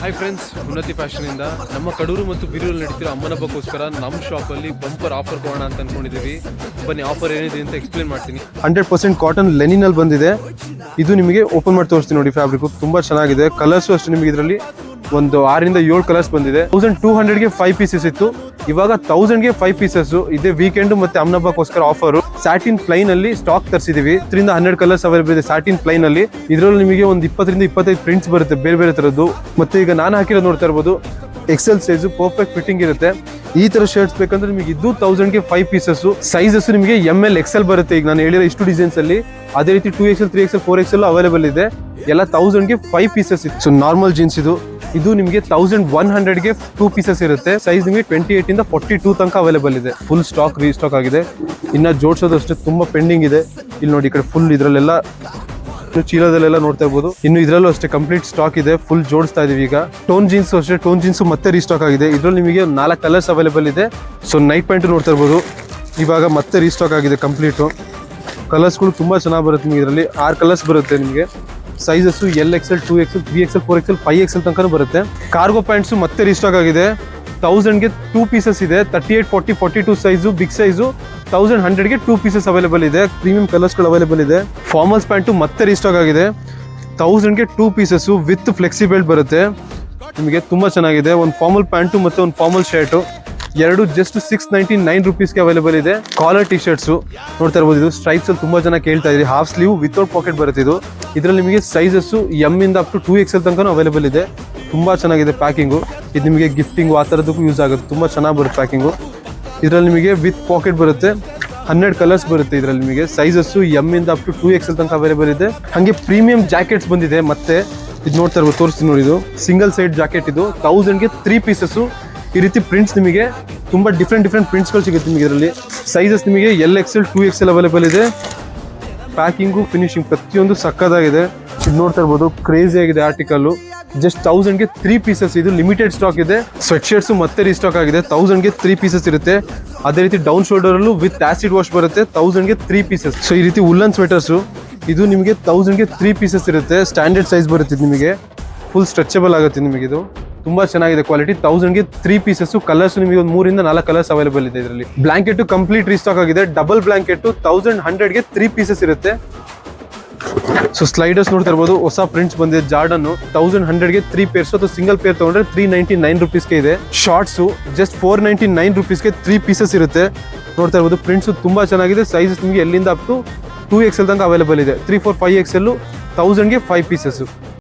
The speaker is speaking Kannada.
ಹಾಯ್ ಫ್ರೆಂಡ್ಸ್, ಉನ್ನತಿ ಫ್ಯಾಷನಿಂದ ನಮ್ಮ ಕಡೂರು ಮತ್ತು ಬೀರೂರಲ್ಲಿ ನಡೀತಿರೋ ಅಮ್ಮನ ಹಬ್ಬಕ್ಕೋಸ್ಕರ ನಮ್ಮ ಶಾಪಲ್ಲಿ ಬಂಪರ್ ಆಫರ್ ಕೊಡೋಣ ಅಂತ ಅಂದ್ಕೊಂಡಿದ್ದೀವಿ. ಬನ್ನಿ, ಆಫರ್ ಏನಿದೆ ಅಂತ ಎಕ್ಸ್ಪ್ಲೇನ್ ಮಾಡ್ತೀನಿ. 100% ಕಾಟನ್ ಲೆನಿನಲ್ಲಿ ಬಂದಿದೆ. ಇದು ನಿಮಗೆ ಓಪನ್ ಮಾಡಿ ತೋರಿಸ್ತೀನಿ ನೋಡಿ. ಫ್ಯಾಬ್ರಿಕ್ ತುಂಬಾ ಚೆನ್ನಾಗಿದೆ. ಕಲರ್ಸು ಅಷ್ಟು ನಿಮಗೆ ಇದರಲ್ಲಿ ಒಂದು 6 ರಿಂದ 7 ಕಲರ್ಸ್ ಬಂದಿದೆ. 1200ಗೆ 5 ಪೀಸಸ್ ಇತ್ತು, ಇವಾಗ 1000ಗೆ 5 ಪೀಸಸ್. ಇದೇ ವೀಕೆಂಡ್ ಮತ್ತೆ ಅಮ್ಮನ ಹಬ್ಬಕ್ಕೋಸ್ಕರ ಆಫರ್. ಸ್ಯಾಟಿನ್ ಪ್ಲೈನ್ ಅಲ್ಲಿ ಸ್ಟಾಕ್ ತರಿಸಿದೀವಿ. 10 ರಿಂದ 12 ಕಲರ್ಸ್ ಅವೈಲೇಬಲ್ ಇದೆ ಸ್ಯಾಟಿನ್ ಪ್ಲೈನ್ ಅಲ್ಲಿ. ಇದರಲ್ಲಿ ನಿಮಗೆ ಒಂದು 20 ರಿಂದ 25 ಪ್ರಿಂಟ್ಸ್ ಬರುತ್ತೆ ಬೇರೆ ಬೇರೆ ತರದ್ದು. ಮತ್ತೆ ಈಗ ನಾನು ಹಾಕಿರೋದು ನೋಡ್ತಾ ಇರ್ಬೋದು, ಎಕ್ಸೆಲ್ ಸೈಜ್ ಪರ್ಫೆಕ್ಟ್ ಫಿಟ್ಟಿಂಗ್ ಇರುತ್ತೆ. ಈ ತರ ಶರ್ಟ್ಸ್ ಬೇಕಂದ್ರೆ ನಿಮಗೆ ಇದು 1000ಗೆ 5 ಪೀಸಸ್. ಸೈಜಸ್ ನಿಮಗೆ ML XL ಬರುತ್ತೆ. ಈಗ ನಾನು ಹೇಳಿರೋ ಇಷ್ಟು ಡಿಸೈನ್ಸ್ ಅಲ್ಲಿ ಅದೇ ರೀತಿ 2XL 3XL 4XL ಅವೈಲೇಬಲ್ ಇದೆ. ಎಲ್ಲ 1000ಗೆ 5 ಪೀಸಸ್ ಇತ್ತು. ಸೊ ನಾರ್ಮಲ್ ಜೀನ್ಸ್ ಇದು ನಿಮಗೆ 1100ಗೆ 2 ಪೀಸಸ್ ಇರುತ್ತೆ. ಸೈಜ್ ನಿಮಗೆ 28 ಇಂದ 42 ತನಕ ಅವೈಲೇಬಲ್ ಇದೆ. ಫುಲ್ ಸ್ಟಾಕ್ ರೀಸ್ಟಾಕ್ ಆಗಿದೆ. ಇನ್ನ ಜೋಡಿಸೋದು ಅಷ್ಟೇ ತುಂಬಾ ಪೆಂಡಿಂಗ್ ಇದೆ. ಇಲ್ಲಿ ನೋಡಿ, ಈ ಕಡೆ ಫುಲ್ ಇದ್ರಲ್ಲೆಲ್ಲ ಚೀಲದಲ್ಲೆಲ್ಲ ನೋಡ್ತಾ ಇರ್ಬೋದು. ಇನ್ನು ಇದರಲ್ಲೂ ಅಷ್ಟೇ ಕಂಪ್ಲೀಟ್ ಸ್ಟಾಕ್ ಇದೆ. ಫುಲ್ ಜೋಡಿಸ್ತಾ ಇದೀವಿ. ಈಗ ಟೋನ್ ಜೀನ್ಸ್ ಅಷ್ಟೇ, ಟೋನ್ ಜೀನ್ಸ್ ಮತ್ತೆ ರೀಸ್ಟಾಕ್ ಆಗಿದೆ. ಇದ್ರಲ್ಲಿ ನಿಮಗೆ 4 ಕಲರ್ಸ್ ಅವೈಲೇಬಲ್ ಇದೆ. ಸೊ ನೈಟ್ ಪ್ಯಾಂಟ್ ನೋಡ್ತಾ ಇರ್ಬೋದು, ಇವಾಗ ಮತ್ತೆ ರೀಸ್ಟಾಕ್ ಆಗಿದೆ ಕಂಪ್ಲೀಟ್. ಕಲರ್ಸ್ಗಳು ತುಂಬಾ ಚೆನ್ನಾಗಿ ಬರುತ್ತೆ. ನಿಮಗೆ ಇದರಲ್ಲಿ 6 ಕಲರ್ಸ್ ಬರುತ್ತೆ. ನಿಮಗೆ sizes LXL 2XL 3XL 4XL 5XL ತನಕ ಬರುತ್ತೆ. ಕಾರ್ಗೋ ಪ್ಯಾಂಟ್ಸ್ ಮತ್ತೆ ರೀಸ್ಟಾಕ್ ಆಗಿದೆ. 1000ಗೆ 2 ಪೀಸಸ್ ಇದೆ. 38, 40, 42 ಸೈಜು, ಬಿಗ್ ಸೈಜು. 1100ಗೆ 2 ಪೀಸಸ್ ಅವೈಲೇಬಲ್ ಇದೆ. ಪ್ರೀಮಿಯಂ ಕಲರ್ಸ್ಗಳು ಅವೈಲೇಬಲ್ ಇದೆ. ಫಾರ್ಮಲ್ಸ್ ಪ್ಯಾಂಟು ಮತ್ತೆ ರೀಸ್ಟಾಕ್ ಆಗಿದೆ. 1000ಗೆ 2 ಪೀಸಸ್ ವಿತ್ ಫ್ಲೆಕ್ಸಿಬಲ್ ಬರುತ್ತೆ. ನಿಮಗೆ ತುಂಬಾ ಚೆನ್ನಾಗಿದೆ. ಒಂದು ಫಾರ್ಮಲ್ ಪ್ಯಾಂಟು ಮತ್ತೆ ಒಂದು ಫಾರ್ಮಲ್ ಶರ್ಟು ಎರಡು ಜಸ್ಟ್ 699 ರುಪೀಸ್ಗೆ ಅವೈಲೇಬಲ್ ಇದೆ. ಕಾಲರ್ ಟಿ ಶರ್ಟ್ಸು ನೋಡ್ತಾ ಇರ್ಬೋದು. ಇದು ಸ್ಟ್ರೈಪ್ಸ್ ಅಲ್ಲಿ ತುಂಬಾ ಜನ ಕೇಳ್ತಾ ಇದ್ರಿ. ಹಾಫ್ ಸ್ಲೀವ್ ವಿತೌಟ್ ಪಾಕೆಟ್ ಬರುತ್ತೆ. ಇದರಲ್ಲಿ ನಿಮಗೆ ಸೈಜಸ್ M ಇಂದ ಅಪ್ ಟು 2XL ತನಕ ಅವೈಲೇಬಲ್ ಇದೆ. ತುಂಬಾ ಚೆನ್ನಾಗಿದೆ ಪ್ಯಾಕಿಂಗು. ಇದು ನಿಮಗೆ ಗಿಫ್ಟಿಂಗ್ ಆ ಥರದಕ್ಕೂ ಯೂಸ್ ಆಗುತ್ತೆ. ತುಂಬಾ ಚೆನ್ನಾಗಿ ಬರುತ್ತೆ ಪ್ಯಾಕಿಂಗು. ಇದರಲ್ಲಿ ನಿಮಗೆ ವಿತ್ ಪಾಕೆಟ್ ಬರುತ್ತೆ. 12 ಕಲರ್ಸ್ ಬರುತ್ತೆ. ಇದರಲ್ಲಿ ನಿಮಗೆ ಸೈಜಸ್ M ಇಂದ ಅಪ್ ಟು 2XL ತನಕ ಅವೈಲೇಬಲ್ ಇದೆ. ಹಾಗೆ ಪ್ರೀಮಿಯಂ ಜಾಕೆಟ್ಸ್ ಬಂದಿದೆ. ಮತ್ತೆ ಇದು ನೋಡ್ತಾ ಇರ್ಬೋದು, ತೋರಿಸ್ತೀನಿ ನೋಡಿ. ಇದು ಸಿಂಗಲ್ ಸೈಡ್ ಜಾಕೆಟ್. ಇದು 1000ಗೆ 3 ಪೀಸಸ್. ಈ ರೀತಿ ಪ್ರಿಂಟ್ಸ್ ನಿಮಗೆ ತುಂಬಾ ಡಿಫ್ರೆಂಟ್ ಪ್ರಿಂಟ್ಸ್ಗಳು ಸಿಗುತ್ತೆ ನಿಮಗೆ. ಇದರಲ್ಲಿ ಸೈಜಸ್ ನಿಮಗೆ LXL 2XL ಅವೈಲೇಬಲ್ ಇದೆ. ಪ್ಯಾಕಿಂಗು ಫಿನಿಶಿಂಗ್ ಪ್ರತಿಯೊಂದು ಸಕ್ಕದಾಗಿದೆ. ಇದು ನೋಡ್ತಾ ಇರ್ಬೋದು, ಕ್ರೇಜಿ ಆಗಿದೆ ಆರ್ಟಿಕಲ್. ಜಸ್ಟ್ 1000ಗೆ 3 ಪೀಸಸ್. ಇದು ಲಿಮಿಟೆಡ್ ಸ್ಟಾಕ್ ಇದೆ. ಸ್ವೆಟ್ ಶರ್ಟ್ಸ್ ಮತ್ತೆ ರೀಸ್ಟಾಕ್ ಆಗಿದೆ. 1000ಗೆ 3 ಪೀಸಸ್ ಇರುತ್ತೆ. ಅದೇ ರೀತಿ ಡೌನ್ ಶೋಲ್ಡರ್ ಅಲ್ಲೂ ವಿತ್ ಆಸಿಡ್ ವಾಶ್ ಬರುತ್ತೆ. 1000ಗೆ 3 ಪೀಸಸ್. ಸೊ ಈ ರೀತಿ ಉಲ್ಲನ್ ಸ್ವೆಟರ್ಸ್ ಇದು ನಿಮಗೆ 1000ಗೆ 3 ಪೀಸಸ್ ಇರುತ್ತೆ. ಸ್ಟ್ಯಾಂಡರ್ಡ್ ಸೈಜ್ ಬರುತ್ತೆ ನಿಮಗೆ. ಫುಲ್ ಸ್ಟ್ರೆಚಬಲ್ ಆಗುತ್ತೆ ನಿಮಗೆ. ಇದು ತುಂಬಾ ಚೆನ್ನಾಗಿದೆ ಕ್ವಾಲಿಟಿ. 1000ಗೆ 3 ಪೀಸಸ್. ಕಲರ್ಸ್ ನಿಮಗೆ ಒಂದು 3 ರಿಂದ 4 ಕಲರ್ಸ್ ಅವೈಲೇಬಲ್ ಇದೆ. ಇದರಲ್ಲಿ ಬ್ಲಾಂಕೆಟ್ ಕಂಪ್ಲೀಟ್ ರೀಸ್ಟಾಕ್ ಆಗಿದೆ. ಡಬಲ್ ಬ್ಲಾಂಕೆಟ್ 1100ಗೆ 3 ಪೀಸಸ್ ಇರುತ್ತೆ. ಸೊ ಸ್ಲೈಡರ್ಸ್ ನೋಡ್ತಾ ಇರ್ಬೋದು, ಹೊಸ ಪ್ರಿಂಟ್ಸ್ ಬಂದಿದೆ. ಜಾರ್ಡನ್ 1100ಗೆ 3 ಪೇರ್ಸ್. ಅಥವಾ ಸಿಂಗಲ್ ಪೇರ್ ತಗೊಂಡ್ರೆ 399 ರುಪೀಸ್ಗೆ ಇದೆ. ಶಾರ್ಟ್ಸ್ ಜಸ್ಟ್ 499 ರುಪೀಸ್ಗೆ 3 ಪೀಸಸ್ ಇರುತ್ತೆ. ನೋಡ್ತಾ ಇರ್ಬೋದು, ಪ್ರಿಂಟ್ಸ್ ತುಂಬಾ ಚೆನ್ನಾಗಿದೆ. ಸೈಜಸ್ ನಿಮಗೆ ಎಲ್ಲಿಂದ ಅಪ್ ಟು 2XL ತನಕ ಅವೈಲೇಬಲ್ ಇದೆ. 3, 4, 5XL 1000ಗೆ 5 ಪೀಸಸ್.